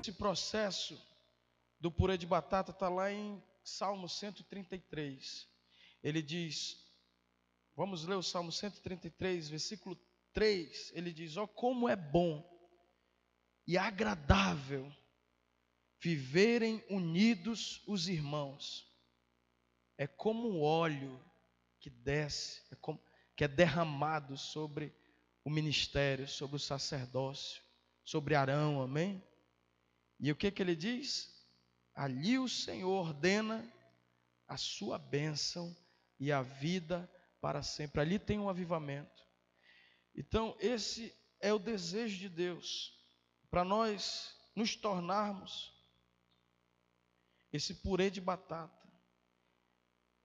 Esse processo do purê de batata está lá em Salmo 133. Ele diz, vamos ler o Salmo 133, versículo 3. Ele diz: ó, como é bom e agradável viverem unidos os irmãos. É como o óleo que desce, que é derramado sobre o ministério, sobre o sacerdócio, sobre Arão, amém? E o que ele diz? Ali o Senhor ordena a sua bênção e a vida para sempre. Ali tem um avivamento. Então esse é o desejo de Deus, para nós nos tornarmos esse purê de batata.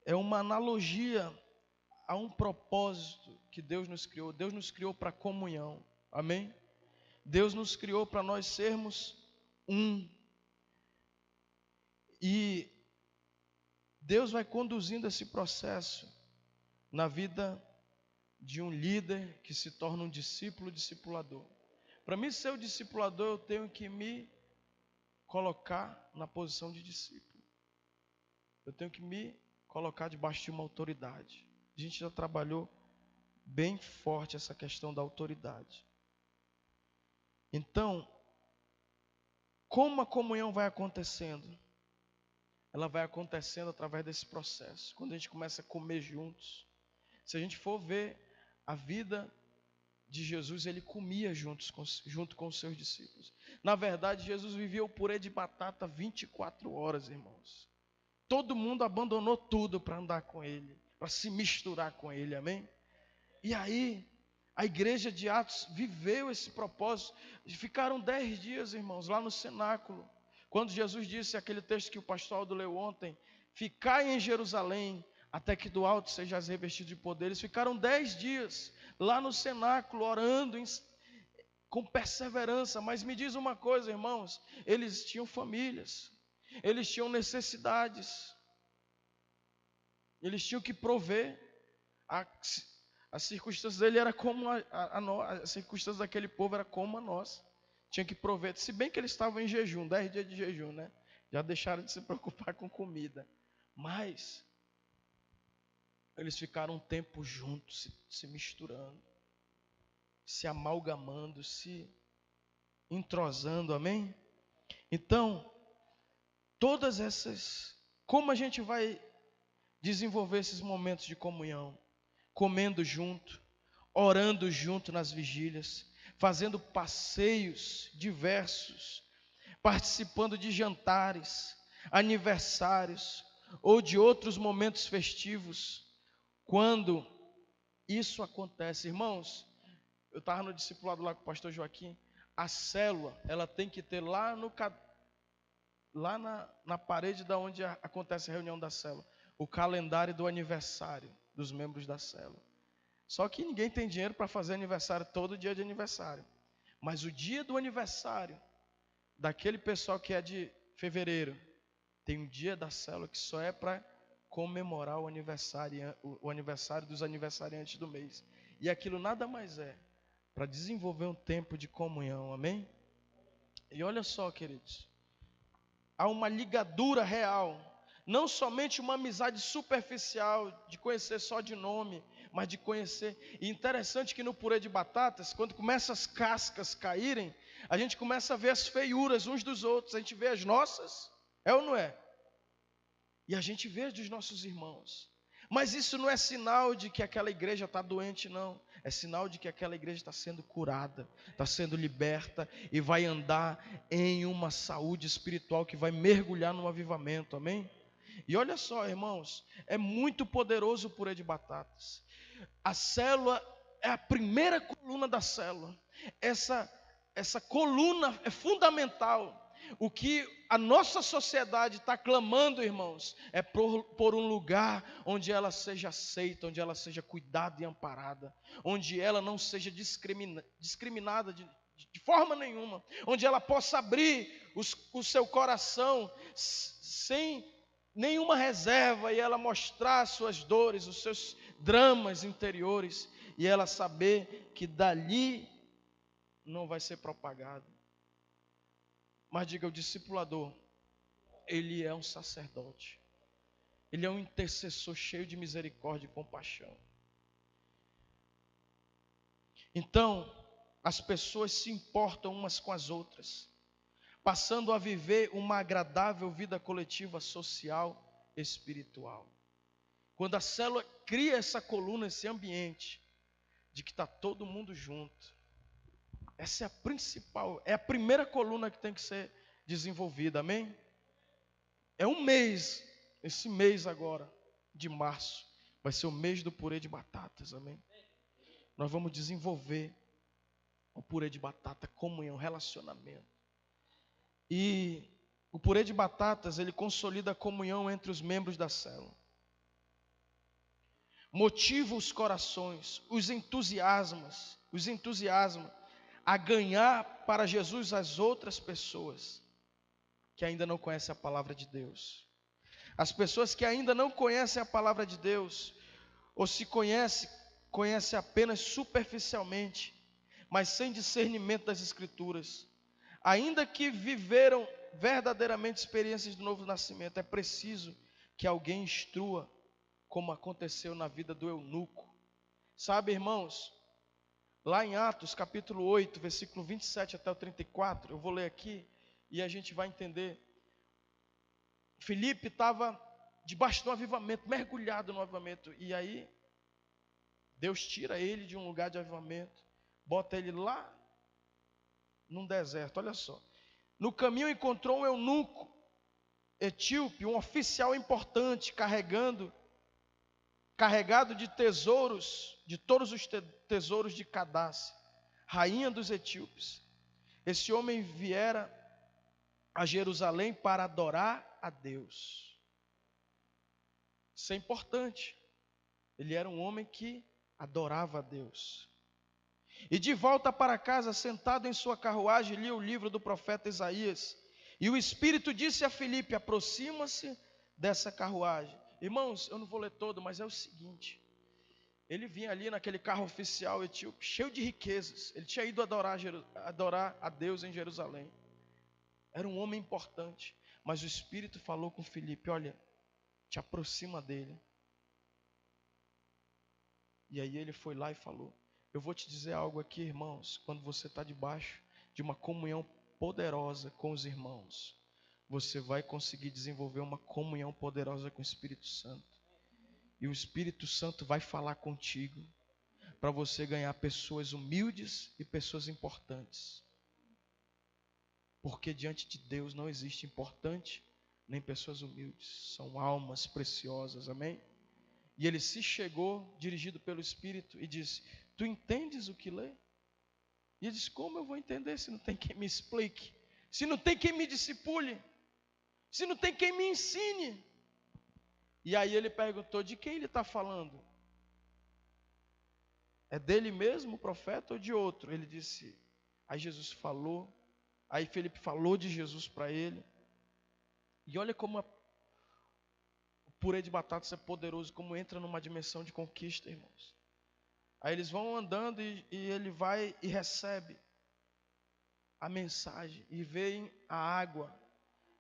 É uma analogia a um propósito que Deus nos criou. Deus nos criou para comunhão, amém? Deus nos criou para nós sermos um. E Deus vai conduzindo esse processo na vida de um líder que se torna um discípulo, discipulador. Para mim ser o discipulador, eu tenho que me colocar na posição de discípulo. Eu tenho que me colocar debaixo de uma autoridade. A gente já trabalhou bem forte essa questão da autoridade. Então, como a comunhão vai acontecendo? Ela vai acontecendo através desse processo. Quando a gente começa a comer juntos. Se a gente for ver a vida de Jesus, ele comia junto com os seus discípulos. Na verdade, Jesus vivia o purê de batata 24 horas, irmãos. Todo mundo abandonou tudo para andar com ele, para se misturar com ele, amém? E aí, a igreja de Atos viveu esse propósito. Ficaram 10 dias, irmãos, lá no cenáculo. Quando Jesus disse aquele texto que o pastor Aldo leu ontem: ficai em Jerusalém, até que do alto sejais revestidos de poder. Eles ficaram 10 dias lá no cenáculo, orando com perseverança. Mas me diz uma coisa, irmãos, eles tinham famílias, eles tinham necessidades, eles tinham que prover. As circunstâncias dele era como as circunstâncias daquele povo era como a nossa. Tinha que prover, se bem que eles estavam em jejum, 10 dias de jejum, né? Já deixaram de se preocupar com comida. Mas eles ficaram um tempo juntos, se misturando, se amalgamando, se entrosando, amém? Então, todas essas, como a gente vai desenvolver esses momentos de comunhão? Comendo junto, orando junto nas vigílias, fazendo passeios diversos, participando de jantares, aniversários ou de outros momentos festivos. Quando isso acontece, irmãos, eu estava no discipulado lá com o pastor Joaquim. A célula, ela tem que ter lá na parede da onde acontece a reunião da célula, o calendário do aniversário dos membros da célula. Só que ninguém tem dinheiro para fazer aniversário todo dia de aniversário. Mas o dia do aniversário daquele pessoal que é de fevereiro, tem um dia da célula que só é para comemorar o aniversário dos aniversariantes do mês. E aquilo nada mais é para desenvolver um tempo de comunhão, amém? E olha só, queridos, há uma ligadura real, não somente uma amizade superficial, de conhecer só de nome, mas de conhecer. E interessante que no purê de batatas, quando começam as cascas caírem, a gente começa a ver as feiuras uns dos outros, a gente vê as nossas, é ou não é? E a gente vê dos nossos irmãos. Mas isso não é sinal de que aquela igreja está doente, não. É sinal de que aquela igreja está sendo curada, está sendo liberta e vai andar em uma saúde espiritual que vai mergulhar no avivamento, amém? E olha só, irmãos, é muito poderoso o purê de batatas. A célula é a primeira coluna da célula. Essa coluna é fundamental. O que a nossa sociedade está clamando, irmãos, é por um lugar onde ela seja aceita, onde ela seja cuidada e amparada, onde ela não seja discriminada de forma nenhuma, onde ela possa abrir o seu coração sem nenhuma reserva e ela mostrar as suas dores, os seus dramas interiores, e ela saber que dali não vai ser propagado. Mas diga, o discipulador, ele é um sacerdote. Ele é um intercessor cheio de misericórdia e compaixão. Então, as pessoas se importam umas com as outras, passando a viver uma agradável vida coletiva, social, espiritual. Quando a célula cria essa coluna, esse ambiente, de que está todo mundo junto, essa é a principal, é a primeira coluna que tem que ser desenvolvida, amém? É um mês, esse mês agora, de março, vai ser o mês do purê de batatas, amém? Nós vamos desenvolver o purê de batata, comunhão, relacionamento. E o purê de batatas, ele consolida a comunhão entre os membros da célula. Motiva os corações, os entusiasma a ganhar para Jesus as outras pessoas que ainda não conhecem a palavra de Deus. As pessoas que ainda não conhecem a palavra de Deus, ou se conhecem apenas superficialmente, mas sem discernimento das Escrituras, ainda que viveram verdadeiramente experiências do novo nascimento, é preciso que alguém instrua, como aconteceu na vida do eunuco. Sabe, irmãos, lá em Atos capítulo 8, versículo 27 até o 34, eu vou ler aqui e a gente vai entender. Filipe estava debaixo do avivamento, mergulhado no avivamento, e aí Deus tira ele de um lugar de avivamento, bota ele lá num deserto. Olha só, no caminho encontrou um eunuco etíope, um oficial importante, carregado de tesouros, de todos os tesouros de Cadace, rainha dos etíopes. Esse homem viera a Jerusalém para adorar a Deus. Isso é importante. Ele era um homem que adorava a Deus. E de volta para casa, sentado em sua carruagem, lia o livro do profeta Isaías. E o Espírito disse a Filipe: aproxima-se dessa carruagem. Irmãos, eu não vou ler todo, mas é o seguinte. Ele vinha ali naquele carro oficial etíope, cheio de riquezas. Ele tinha ido adorar a Deus em Jerusalém. Era um homem importante. Mas o Espírito falou com Filipe: olha, te aproxima dele. E aí ele foi lá e falou: eu vou te dizer algo aqui, irmãos. Quando você está debaixo de uma comunhão poderosa com os irmãos, você vai conseguir desenvolver uma comunhão poderosa com o Espírito Santo. E o Espírito Santo vai falar contigo para você ganhar pessoas humildes e pessoas importantes. Porque diante de Deus não existe importante nem pessoas humildes. São almas preciosas, amém? E ele se chegou, dirigido pelo Espírito, e disse: tu entendes o que lê? E ele disse: como eu vou entender se não tem quem me explique? Se não tem quem me discipule? Se não tem quem me ensine? E aí ele perguntou: de quem ele está falando? É dele mesmo, o profeta, ou de outro? Ele disse. Aí Jesus falou. Aí Filipe falou de Jesus para ele. E olha como o purê de batatas é poderoso, como entra numa dimensão de conquista, irmãos. Aí eles vão andando e ele vai e recebe a mensagem e vê a água.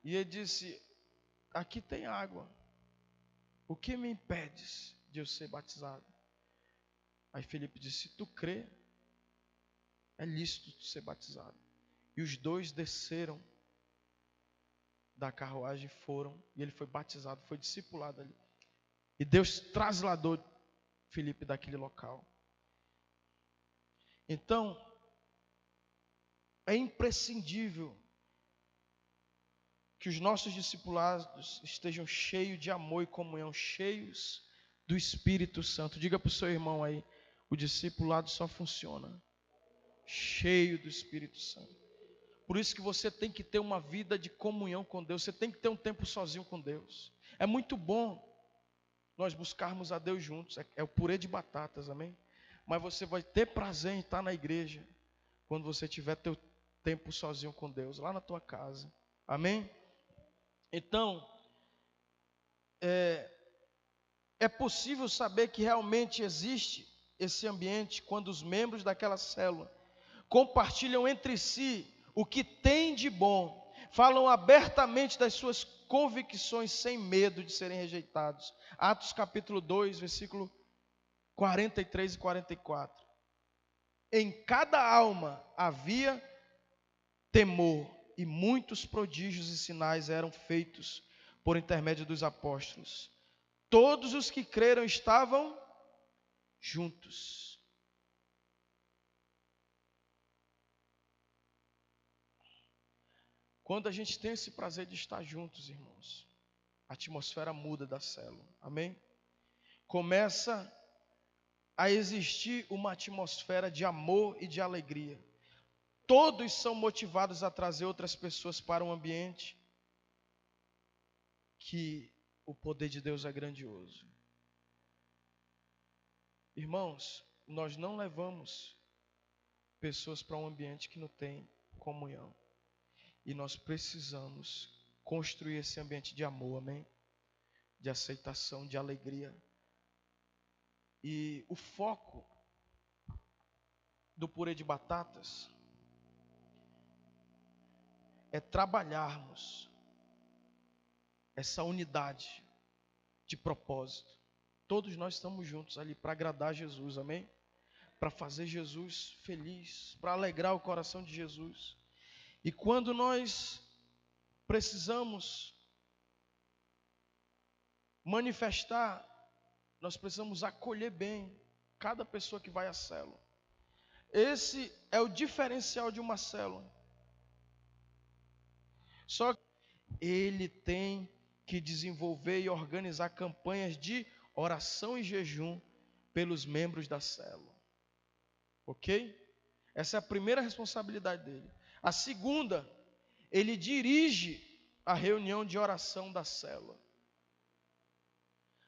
E ele disse: aqui tem água. O que me impedes de eu ser batizado? Aí Filipe disse: se tu crê, é lícito tu ser batizado. E os dois desceram da carruagem, foram, e ele foi batizado, foi discipulado ali. E Deus trasladou Filipe daquele local. Então, é imprescindível que os nossos discipulados estejam cheios de amor e comunhão, cheios do Espírito Santo. Diga para o seu irmão aí: o discipulado só funciona cheio do Espírito Santo. Por isso que você tem que ter uma vida de comunhão com Deus. Você tem que ter um tempo sozinho com Deus. É muito bom nós buscarmos a Deus juntos. É o purê de batatas, amém? Mas você vai ter prazer em estar na igreja quando você tiver teu tempo sozinho com Deus, lá na tua casa. Amém? Então, é possível saber que realmente existe esse ambiente quando os membros daquela célula compartilham entre si o que tem de bom, falam abertamente das suas convicções sem medo de serem rejeitados. Atos capítulo 2, versículo 43 e 44. Em cada alma havia temor, e muitos prodígios e sinais eram feitos por intermédio dos apóstolos. Todos os que creram estavam juntos. Quando a gente tem esse prazer de estar juntos, irmãos, a atmosfera muda da célula. Amém? Começa a existir uma atmosfera de amor e de alegria. Todos são motivados a trazer outras pessoas para um ambiente que o poder de Deus é grandioso. Irmãos, nós não levamos pessoas para um ambiente que não tem comunhão. E nós precisamos construir esse ambiente de amor, amém? De aceitação, de alegria. E o foco do purê de batatas é trabalharmos essa unidade de propósito. Todos nós estamos juntos ali para agradar Jesus, amém? Para fazer Jesus feliz, para alegrar o coração de Jesus. E quando nós precisamos manifestar, nós precisamos acolher bem cada pessoa que vai à célula. Esse é o diferencial de uma célula. Só que ele tem que desenvolver e organizar campanhas de oração e jejum pelos membros da célula. Ok? Essa é a primeira responsabilidade dele. A segunda, ele dirige a reunião de oração da célula.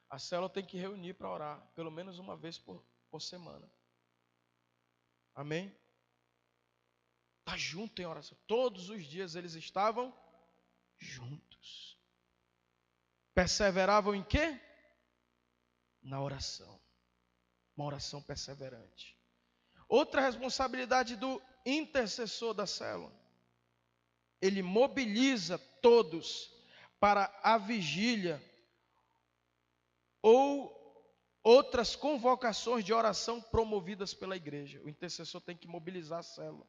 A célula tem que reunir para orar, pelo menos uma vez por semana. Amém? Está junto em oração. Todos os dias eles estavam juntos. Perseveravam em quê? Na oração. Uma oração perseverante. Outra responsabilidade do intercessor da célula. Ele mobiliza todos para a vigília ou outras convocações de oração promovidas pela igreja. O intercessor tem que mobilizar a célula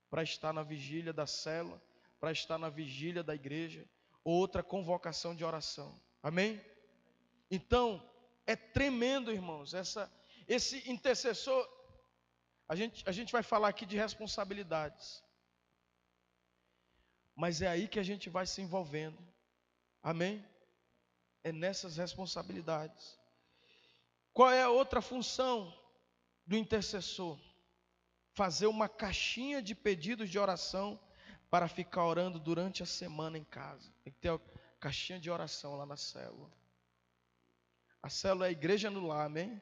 para estar na vigília da célula, para estar na vigília da igreja, ou outra convocação de oração. Amém? Então, é tremendo, irmãos, esse intercessor. A gente vai falar aqui de responsabilidades. Mas é aí que a gente vai se envolvendo. Amém? É nessas responsabilidades. Qual é a outra função do intercessor? Fazer uma caixinha de pedidos de oração para ficar orando durante a semana em casa. Tem que ter uma caixinha de oração lá na célula. A célula é a igreja no lar, amém?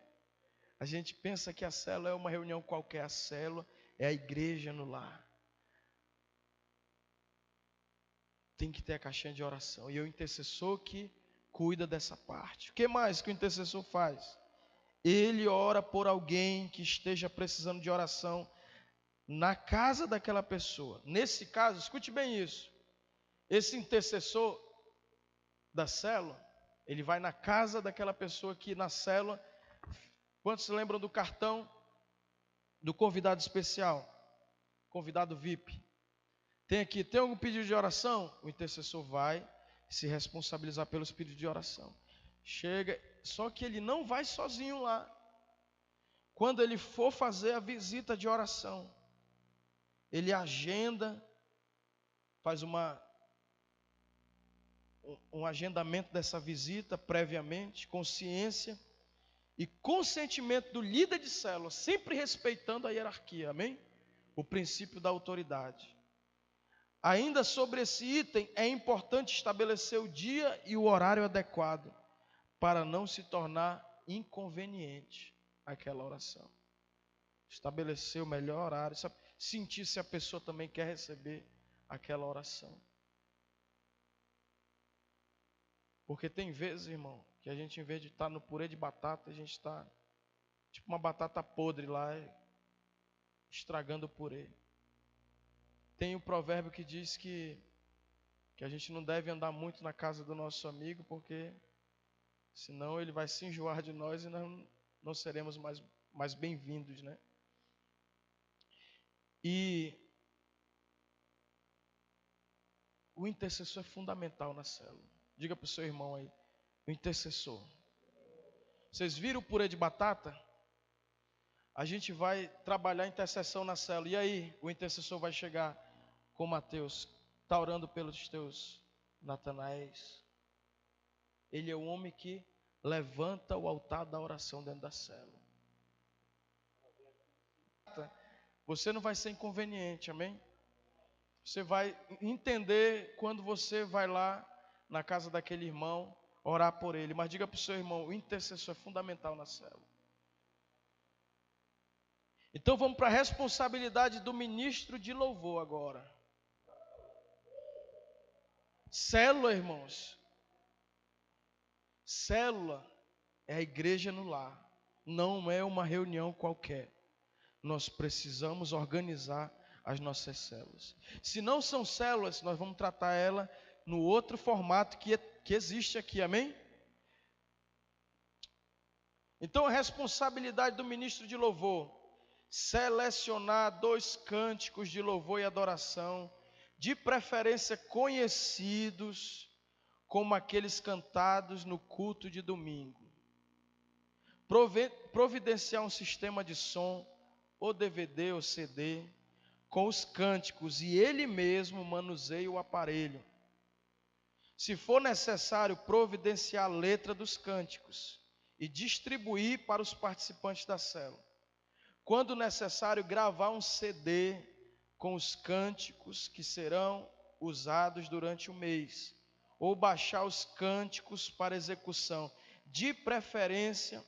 A gente pensa que a célula é uma reunião qualquer. A célula é a igreja no lar. Tem que ter a caixinha de oração. E é o intercessor que cuida dessa parte. O que mais que o intercessor faz? Ele ora por alguém que esteja precisando de oração na casa daquela pessoa. Nesse caso, escute bem isso. Esse intercessor da célula, ele vai na casa daquela pessoa que na célula. Quantos se lembram do cartão do convidado especial? Convidado VIP. Tem algum pedido de oração? O intercessor vai se responsabilizar pelos pedidos de oração. Chega, só que ele não vai sozinho lá. Quando ele for fazer a visita de oração, ele agenda, faz um agendamento dessa visita previamente, consciência e consentimento do líder de célula, sempre respeitando a hierarquia, amém? O princípio da autoridade. Ainda sobre esse item, é importante estabelecer o dia e o horário adequado, para não se tornar inconveniente aquela oração. Estabelecer o melhor horário, sentir se a pessoa também quer receber aquela oração. Porque tem vezes, irmão, que a gente, em vez de estar no purê de batata, a gente está tipo uma batata podre lá, estragando o purê. Tem um provérbio que diz que que a gente não deve andar muito na casa do nosso amigo, porque senão ele vai se enjoar de nós e não seremos mais bem-vindos, né? E o intercessor é fundamental na célula. Diga para o seu irmão aí, o intercessor. Vocês viram o purê de batata? A gente vai trabalhar intercessão na célula. E aí, o intercessor vai chegar com Mateus, está orando pelos teus Natanaéis. Ele é o homem que levanta o altar da oração dentro da célula. Você não vai ser inconveniente, amém? Você vai entender quando você vai lá na casa daquele irmão, orar por ele. Mas diga para o seu irmão, o intercessor é fundamental na célula. Então vamos para a responsabilidade do ministro de louvor agora. Célula, irmãos. Célula é a igreja no lar. Não é uma reunião qualquer. Nós precisamos organizar as nossas células. Se não são células, nós vamos tratar ela no outro formato que existe aqui, amém? Então a responsabilidade do ministro de louvor, selecionar 2 cânticos de louvor e adoração, de preferência conhecidos, como aqueles cantados no culto de domingo. Providenciar um sistema de som, ou DVD ou CD, com os cânticos, e ele mesmo manuseia o aparelho. Se for necessário, providenciar a letra dos cânticos e distribuir para os participantes da célula. Quando necessário, gravar um CD com os cânticos que serão usados durante o mês, ou baixar os cânticos para execução, de preferência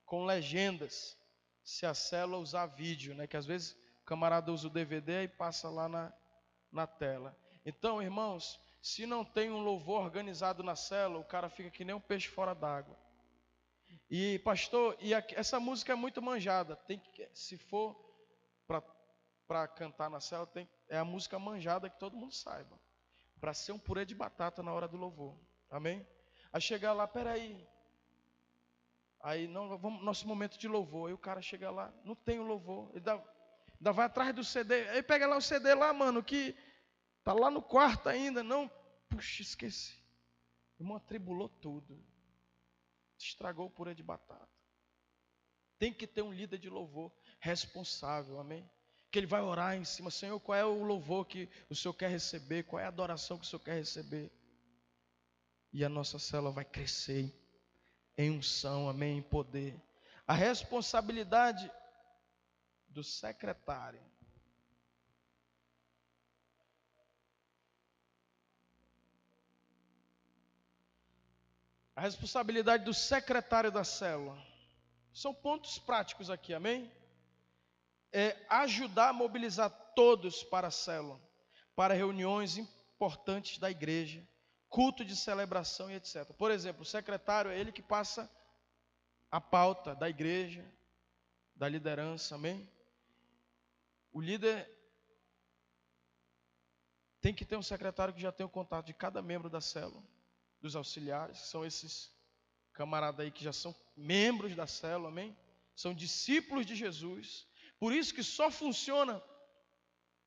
com legendas, se a célula usar vídeo, né? Que às vezes o camarada usa o DVD e passa lá na tela. Então, irmãos, se não tem um louvor organizado na célula, o cara fica que nem um peixe fora d'água. E pastor, essa música é muito manjada. Se for para cantar na célula, é a música manjada que todo mundo saiba. Para ser um purê de batata na hora do louvor. Amém? Aí chegar lá, peraí. Aí não, vamos nosso momento de louvor. Aí o cara chega lá, não tem o louvor. Ele ainda vai atrás do CD. Aí pega lá o CD lá, mano, que tá lá no quarto ainda. Não, puxa, esqueci. O irmão atribulou tudo. Estragou o purê de batata. Tem que ter um líder de louvor responsável, amém? Que ele vai orar em cima, Senhor, qual é o louvor que o Senhor quer receber? Qual é a adoração que o Senhor quer receber? E a nossa célula vai crescer em unção, amém, em poder. A responsabilidade do secretário. A responsabilidade do secretário da célula. São pontos práticos aqui, amém? É ajudar a mobilizar todos para a célula, para reuniões importantes da igreja, culto de celebração e etc. Por exemplo, o secretário é ele que passa a pauta da igreja, da liderança, amém? O líder tem que ter um secretário que já tenha o contato de cada membro da célula, dos auxiliares, que são esses camaradas aí que já são membros da célula, amém? São discípulos de Jesus. Por isso que só funciona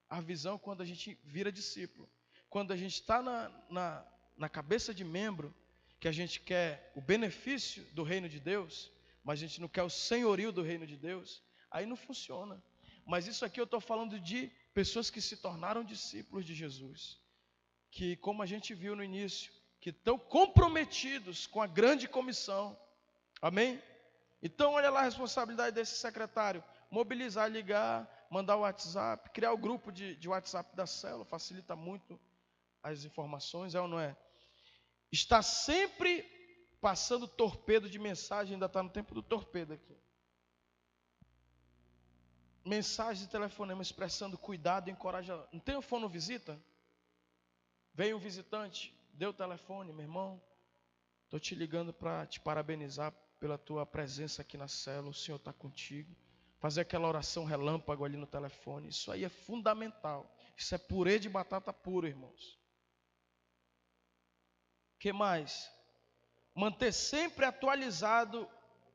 a visão quando a gente vira discípulo. Quando a gente está na cabeça de membro, que a gente quer o benefício do reino de Deus, mas a gente não quer o senhorio do reino de Deus, aí não funciona. Mas isso aqui eu estou falando de pessoas que se tornaram discípulos de Jesus, que, como a gente viu no início, que estão comprometidos com a grande comissão, amém? Então olha lá a responsabilidade desse secretário, mobilizar, ligar, mandar o WhatsApp, criar o grupo de WhatsApp da célula, facilita muito as informações, é ou não é? Está sempre passando torpedo de mensagem, ainda está no tempo do torpedo aqui. Mensagem de telefonema expressando cuidado e encorajamento. Não tem o fono visita? Vem o visitante, deu o telefone, meu irmão, estou te ligando para te parabenizar pela tua presença aqui na célula, o Senhor está contigo. Fazer aquela oração relâmpago ali no telefone, isso aí é fundamental. Isso é purê de batata puro, irmãos. Que mais? Manter sempre atualizado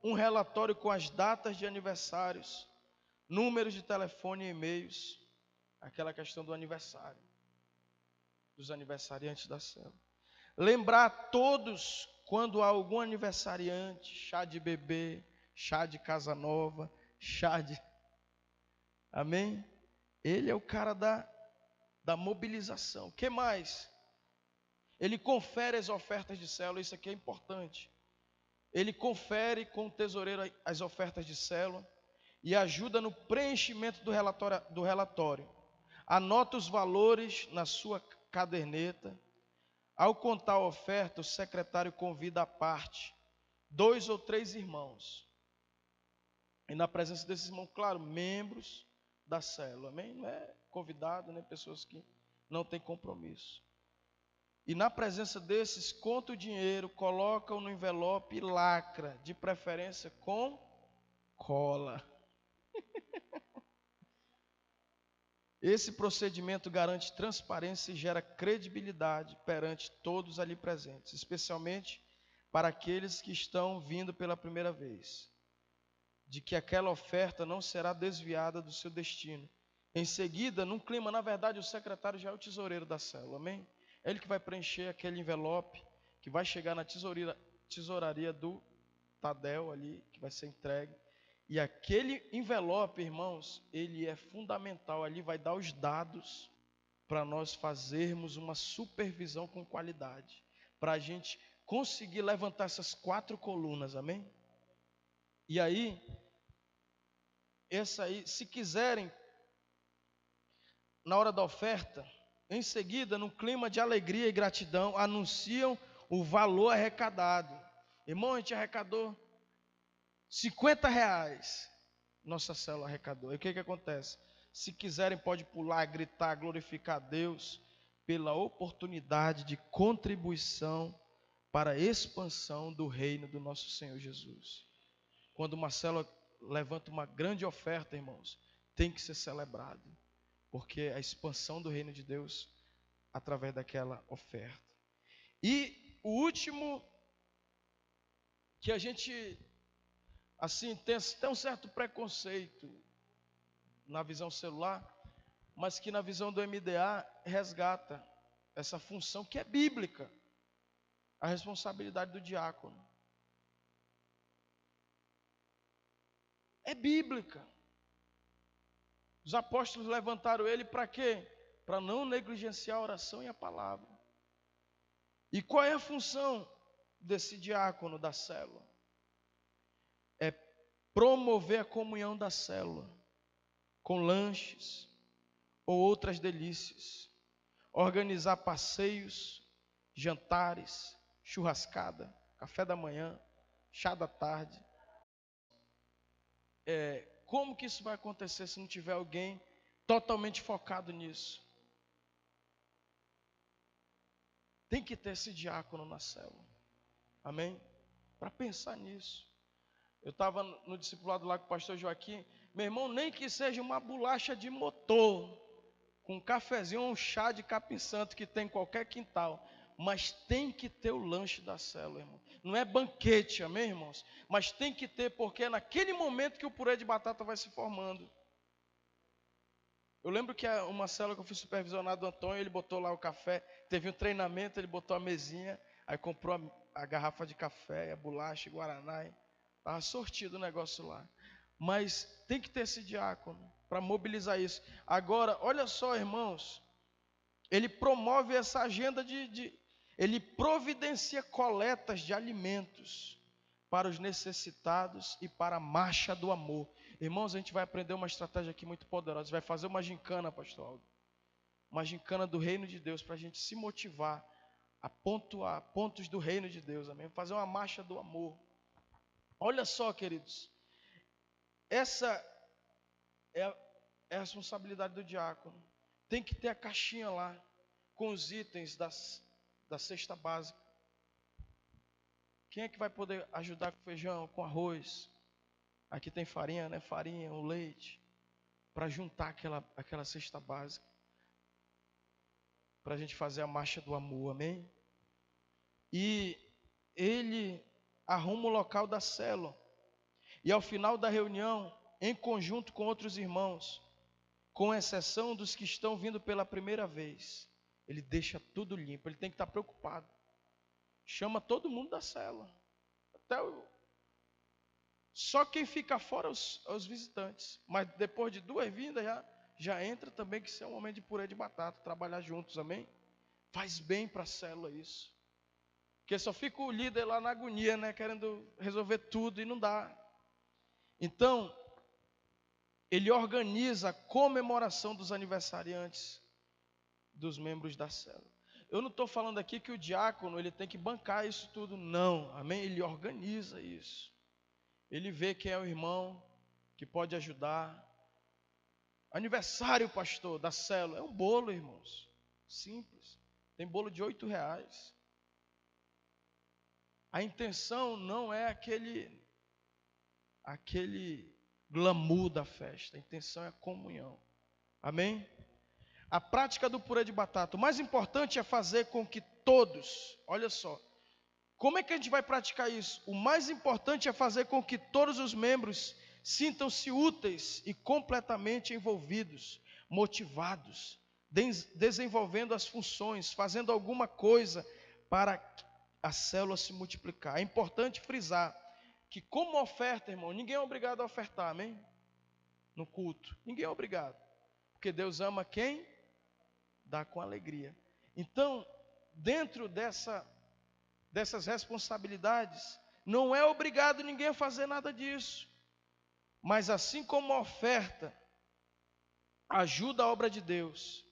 um relatório com as datas de aniversários, números de telefone e e-mails, aquela questão do aniversário, dos aniversariantes da célula. Lembrar a todos quando há algum aniversariante, chá de bebê, chá de casa nova, chá de... Amém? Ele é o cara da mobilização. O que mais? Ele confere as ofertas de célula, isso aqui é importante. Ele confere com o tesoureiro as ofertas de célula e ajuda no preenchimento do relatório. Anota os valores na sua caderneta. Ao contar a oferta, o secretário convida à parte 2 ou 3 irmãos. E na presença desses irmãos, claro, membros da célula, amém? Não é convidado, nem pessoas que não têm compromisso. E na presença desses, conta o dinheiro, coloca-o no envelope e lacra, de preferência com cola. Esse procedimento garante transparência e gera credibilidade perante todos ali presentes, especialmente para aqueles que estão vindo pela primeira vez, de que aquela oferta não será desviada do seu destino. Em seguida, num clima, na verdade, o secretário já é o tesoureiro da célula, amém? É ele que vai preencher aquele envelope, que vai chegar na tesouraria do Tadel ali, que vai ser entregue. E aquele envelope, irmãos, ele é fundamental, ali vai dar os dados para nós fazermos uma supervisão com qualidade, para a gente conseguir levantar essas 4 colunas, amém? E aí, se quiserem, na hora da oferta, em seguida, num clima de alegria e gratidão, anunciam o valor arrecadado. Irmão, a gente arrecadou R$50, nossa célula arrecadou. E o que acontece? Se quiserem, pode pular, gritar, glorificar a Deus pela oportunidade de contribuição para a expansão do reino do nosso Senhor Jesus. Quando uma célula levanta uma grande oferta, irmãos, tem que ser celebrado, porque a expansão do reino de Deus através daquela oferta. E o último, que a gente assim tem um certo preconceito na visão celular, mas que na visão do MDA resgata essa função que é bíblica, a responsabilidade do diácono. É bíblica. Os apóstolos levantaram ele para quê? Para não negligenciar a oração e a palavra. E qual é a função desse diácono da célula? É promover a comunhão da célula, com lanches ou outras delícias, organizar passeios, jantares, churrascada, café da manhã, chá da tarde. Como que isso vai acontecer se não tiver alguém totalmente focado nisso? Tem que ter esse diácono na célula, amém? Para pensar nisso. Eu estava no discipulado lá com o pastor Joaquim, meu irmão, nem que seja uma bolacha de motor, com um cafezinho ou um chá de capim santo que tem em qualquer quintal, mas tem que ter o lanche da célula, irmão. Não é banquete, amém, irmãos? Mas tem que ter, porque é naquele momento que o purê de batata vai se formando. Eu lembro que uma célula que eu fui supervisionar do Antônio, ele botou lá o café, teve um treinamento, ele botou a mesinha, aí comprou a garrafa de café, a bolacha, guaraná, estava sortido o negócio lá. Mas tem que ter esse diácono para mobilizar isso. Agora, olha só, irmãos, ele promove essa agenda ele providencia coletas de alimentos para os necessitados e para a marcha do amor. Irmãos, a gente vai aprender uma estratégia aqui muito poderosa. Vai fazer uma gincana, pastor Aldo. Uma gincana do reino de Deus, para a gente se motivar a pontuar pontos do reino de Deus, amém? Fazer uma marcha do amor. Olha só, queridos. Essa é a responsabilidade do diácono. Tem que ter a caixinha lá, com os itens da cesta básica. Quem é que vai poder ajudar com feijão, com arroz? Aqui tem farinha, né? Farinha, o leite. Para juntar aquela cesta básica. Para a gente fazer a marcha do amor, amém? e ele arruma o local da célula. E ao final da reunião, em conjunto com outros irmãos, com exceção dos que estão vindo pela primeira vez, ele deixa tudo limpo. Ele tem que estar preocupado. Chama todo mundo da célula. Só quem fica fora os visitantes. Mas depois de 2 vindas já entra também, que isso é um momento de purê de batata, trabalhar juntos, amém? Faz bem para a célula isso. Porque só fica o líder lá na agonia, né? Querendo resolver tudo e não dá. Então, ele organiza a comemoração dos aniversariantes dos membros da célula. Eu não estou falando aqui que o diácono ele tem que bancar isso tudo, não, amém? Ele organiza isso. Ele vê quem é o irmão que pode ajudar. Aniversário, pastor, da célula. É um bolo, irmãos. Simples. Tem bolo de R$8. A intenção não é aquele glamour da festa. A intenção é a comunhão. Amém? A prática do purê de batata. O mais importante é fazer com que todos, olha só, como é que a gente vai praticar isso? O mais importante é fazer com que todos os membros sintam-se úteis e completamente envolvidos, motivados, desenvolvendo as funções, fazendo alguma coisa para a célula se multiplicar. É importante frisar que como oferta, irmão, ninguém é obrigado a ofertar, amém? No culto, ninguém é obrigado. Porque Deus ama quem dá com alegria. Então, dentro dessas responsabilidades, não é obrigado ninguém a fazer nada disso. Mas assim como a oferta ajuda a obra de Deus,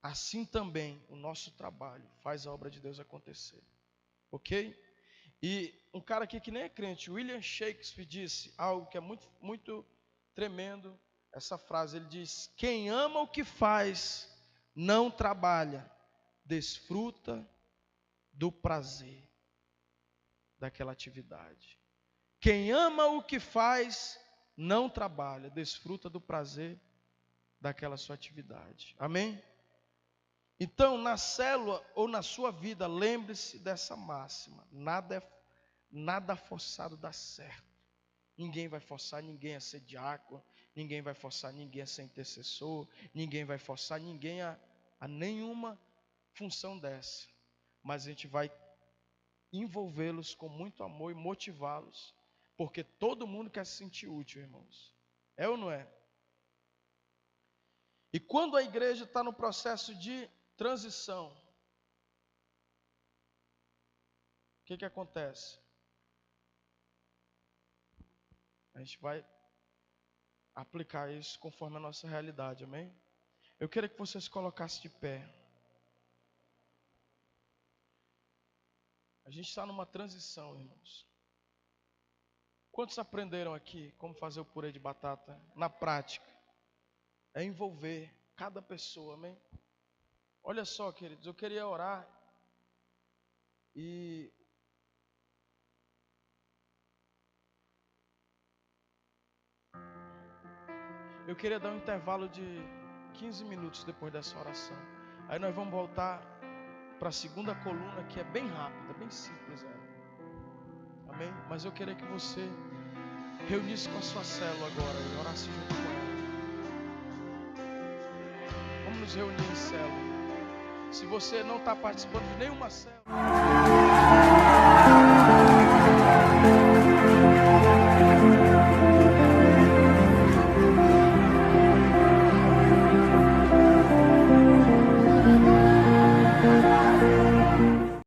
assim também o nosso trabalho faz a obra de Deus acontecer. Ok? E um cara aqui que nem é crente, William Shakespeare, disse algo que é muito, muito tremendo. Essa frase, ele diz: quem ama o que faz, não trabalha, desfruta do prazer daquela atividade. Quem ama o que faz, não trabalha, desfruta do prazer daquela sua atividade. Amém? Então, na célula ou na sua vida, lembre-se dessa máxima: nada forçado dá certo. Ninguém vai forçar ninguém a ser diácono, ninguém vai forçar ninguém a ser intercessor, ninguém vai forçar ninguém a nenhuma função dessa. Mas a gente vai envolvê-los com muito amor e motivá-los, porque todo mundo quer se sentir útil, irmãos. É ou não é? E quando a igreja está no processo de transição, o que acontece? A gente vai aplicar isso conforme a nossa realidade, amém? Eu queria que vocês colocassem de pé. A gente está numa transição, irmãos. Quantos aprenderam aqui como fazer o purê de batata na prática? É envolver cada pessoa, amém? Olha só, queridos, eu queria orar e eu queria dar um intervalo de 15 minutos depois dessa oração. Aí nós vamos voltar para a segunda coluna, que é bem rápida, bem simples ela. Amém? Mas eu queria que você reunisse com a sua célula agora e orasse junto com ela. Vamos nos reunir em célula. Se você não está participando de nenhuma célula,